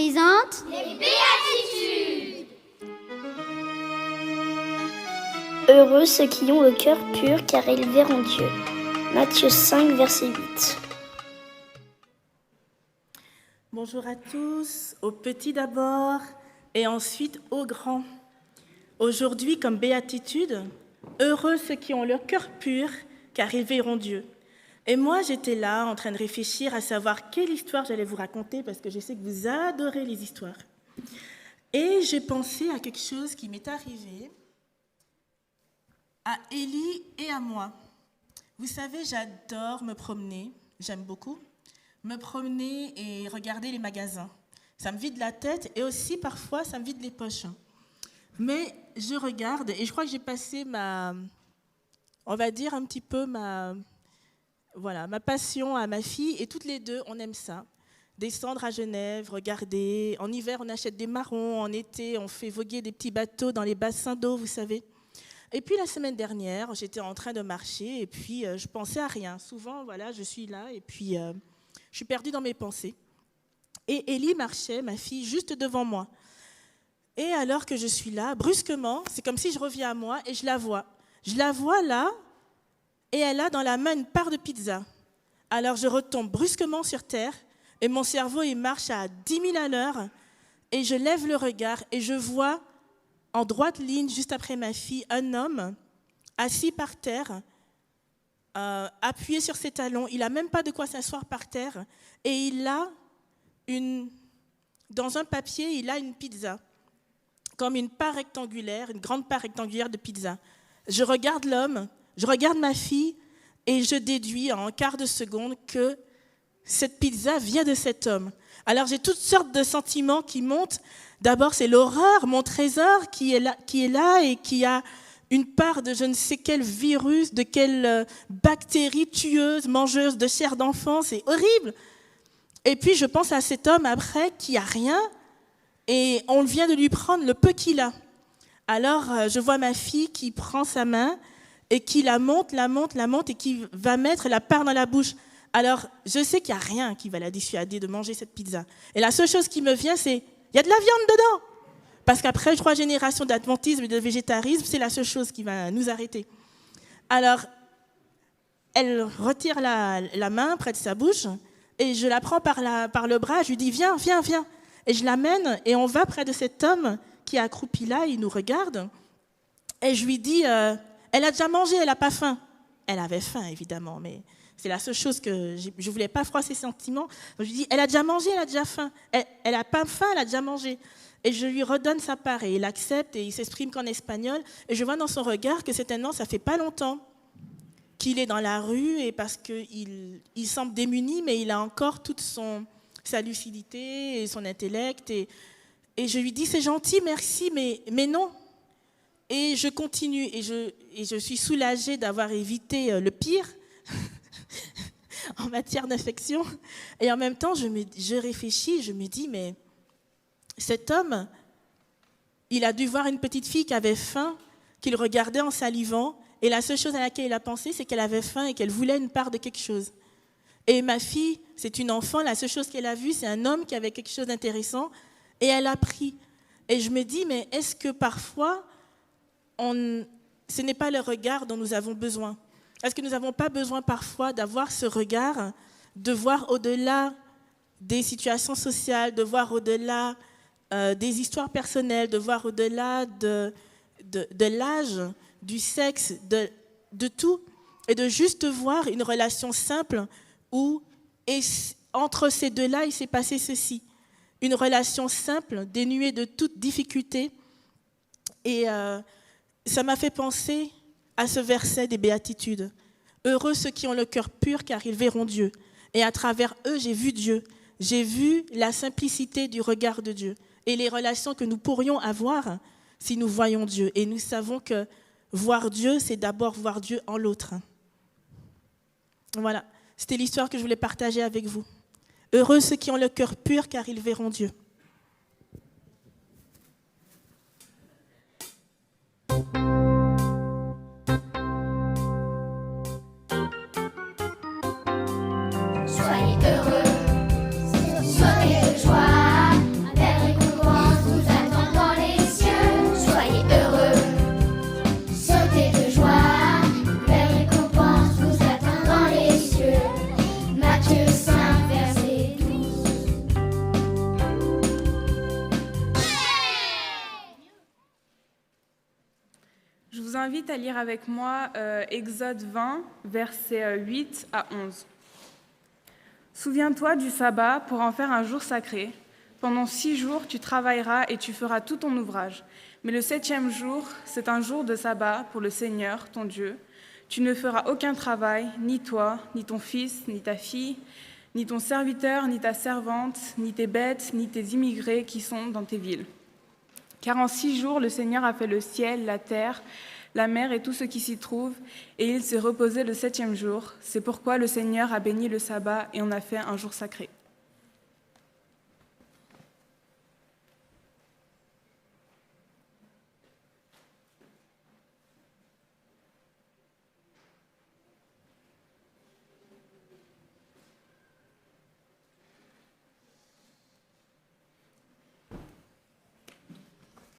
présente les béatitudes. Heureux ceux qui ont le cœur pur, car ils verront Dieu. Matthieu 5, verset 8. Bonjour à tous, aux petits d'abord et ensuite aux grands. Aujourd'hui, comme béatitude, heureux ceux qui ont le cœur pur, car ils verront Dieu. Et moi, j'étais là en train de réfléchir à savoir quelle histoire j'allais vous raconter, parce que je sais que vous adorez les histoires. Et j'ai pensé à quelque chose qui m'est arrivé à Élie et à moi. Vous savez, j'adore me promener, j'aime beaucoup me promener et regarder les magasins. Ça me vide la tête et aussi parfois ça me vide les poches. Mais je regarde et je crois que j'ai passé on va dire un petit peu ma passion à ma fille, et toutes les deux on aime ça. Descendre à Genève, regarder. En hiver on achète des marrons, en été on fait voguer des petits bateaux dans les bassins d'eau, vous savez. Et puis la semaine dernière, j'étais en train de marcher et puis je pensais à rien. Souvent, voilà, je suis là et puis je suis perdue dans mes pensées. Et Élie marchait, ma fille, juste devant moi. Et alors que je suis là, brusquement, c'est comme si je reviens à moi et je la vois. Je la vois là et elle a dans la main une part de pizza. Alors je retombe brusquement sur terre et mon cerveau il marche à 10 000 à l'heure et je lève le regard et je vois en droite ligne, juste après ma fille, un homme assis par terre, appuyé sur ses talons. Il n'a même pas de quoi s'asseoir par terre. Et il a dans un papier, il a une pizza, comme une part rectangulaire, une grande part rectangulaire de pizza. Je regarde l'homme, je regarde ma fille, et je déduis en un quart de seconde que cette pizza vient de cet homme. Alors j'ai toutes sortes de sentiments qui montent. D'abord, c'est l'horreur, mon trésor qui est là et qui a une part de je ne sais quel virus, de quelle bactérie tueuse, mangeuse de chair d'enfant, c'est horrible. Et puis je pense à cet homme après qui a rien et on vient de lui prendre le peu qu'il a. Alors je vois ma fille qui prend sa main et qui la monte et qui va mettre la part dans la bouche. Alors je sais qu'il n'y a rien qui va la dissuader de manger cette pizza. Et la seule chose qui me vient, c'est il y a de la viande dedans. Parce qu'après 3 générations d'adventisme et de végétarisme, c'est la seule chose qui va nous arrêter. Alors, elle retire la main près de sa bouche et je la prends par le bras. Je lui dis, viens. Et je l'amène et on va près de cet homme qui est accroupi là, il nous regarde. Et je lui dis, elle a déjà mangé, elle n'a pas faim. Elle avait faim, évidemment, mais c'est la seule chose que je ne voulais pas froisser ses sentiments. Donc je lui dis, elle a déjà mangé, elle a déjà faim. Elle n'a pas faim, elle a déjà mangé. Et je lui redonne sa part et il accepte et il s'exprime qu'en espagnol. Et je vois dans son regard que certainement, ça fait pas longtemps qu'il est dans la rue et parce qu'il semble démuni, mais il a encore toute sa lucidité et son intellect. Et je lui dis, c'est gentil, merci, mais non. Et je continue et je suis soulagée d'avoir évité le pire en matière d'affection. Et en même temps, je réfléchis, je me dis, mais cet homme, il a dû voir une petite fille qui avait faim, qu'il regardait en salivant, et la seule chose à laquelle il a pensé, c'est qu'elle avait faim et qu'elle voulait une part de quelque chose. Et ma fille, c'est une enfant, la seule chose qu'elle a vue, c'est un homme qui avait quelque chose d'intéressant, et elle a pris. Et je me dis, mais est-ce que parfois, ce n'est pas le regard dont nous avons besoin? Est-ce que nous n'avons pas besoin parfois d'avoir ce regard, de voir au-delà des situations sociales, de voir au-delà des histoires personnelles, de voir au-delà de l'âge, du sexe, de tout, et de juste voir une relation simple où, entre ces deux-là, il s'est passé ceci. Une relation simple, dénuée de toute difficulté. Et ça m'a fait penser à ce verset des Béatitudes. Heureux ceux qui ont le cœur pur, car ils verront Dieu. Et à travers eux, j'ai vu Dieu. J'ai vu la simplicité du regard de Dieu et les relations que nous pourrions avoir si nous voyons Dieu. Et nous savons que voir Dieu, c'est d'abord voir Dieu en l'autre. Voilà, c'était l'histoire que je voulais partager avec vous. Heureux ceux qui ont le cœur pur, car ils verront Dieu. Soyez heureux, soyez de joie. t'invite à lire avec moi Exode 20, versets 8 à 11. « Souviens-toi du sabbat pour en faire un jour sacré. Pendant 6 jours, tu travailleras et tu feras tout ton ouvrage. Mais le 7e jour, c'est un jour de sabbat pour le Seigneur, ton Dieu. Tu ne feras aucun travail, ni toi, ni ton fils, ni ta fille, ni ton serviteur, ni ta servante, ni tes bêtes, ni tes immigrés qui sont dans tes villes. Car en 6 jours, le Seigneur a fait le ciel, la terre, la mer et tout ce qui s'y trouve, et il s'est reposé le 7e jour. C'est pourquoi le Seigneur a béni le sabbat et en a fait un jour sacré. »